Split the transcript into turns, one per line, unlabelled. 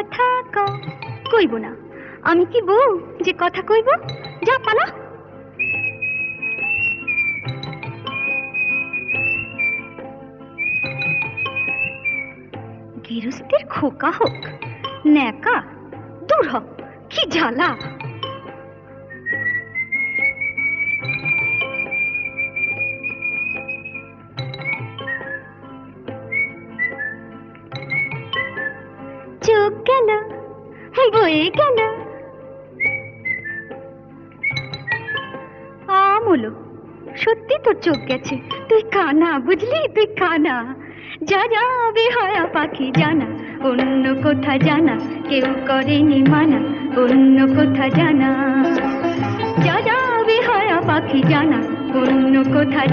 কথা কইব না। আমি কি বউ যে কথা কইব? যা পালা। গৃহস্থের খোকা হোক ন্যাকা, দূর হ, কি জ্বালা। চোখ গেল বয়ে গেল আমলো, সত্যি তোর চোখ গেছে, তুই কানা, বুঝলি? তুই কানা। যা যা বেহায়া পাখি জানা, অন্য কোথা জানা কেউ করেনি মানা, অন্য কোথা জানা। যা যা বেহায়া পাখি জানা, অন্য কোথা